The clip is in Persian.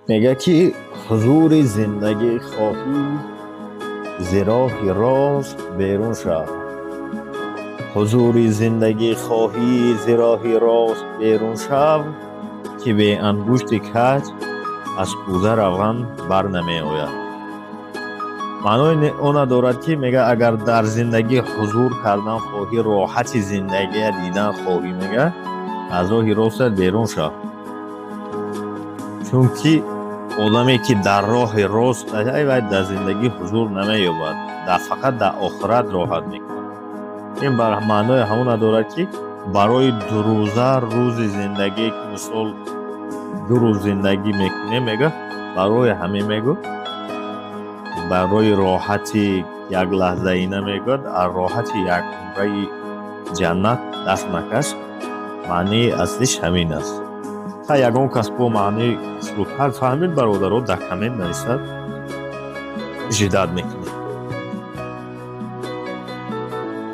میگه که حضور زندگی خواهی ز راه راست بیرون شو. حضور زندگی خواهی ز راه راست بیرون شو، که به انگشت کج از کوزه روغن بر نمی آید. معنای اون دارد که میگه اگر در زندگی حضور کردن خواهی، راحت زندگی دیدن خواهی، میگه از راه راست بیرون شو. چون که آدمی که در راه راست باید در زندگی حضور نمی یابد، فقط در آخرت راحت میکنه. این بر معنای همون دارد که برای دو روزه روز زندگی که مثال 2 روز زندگی میکنه، میگه برای همه میگه برای راحتی یک لحظه ای نمیگد، از راحتی یک عمره جنت دست نکش. معنی اصلیش همین است. تا یگان کس با معنی سلوکر فهمید، برادرها در کامنت نویسد، جدت میکنه.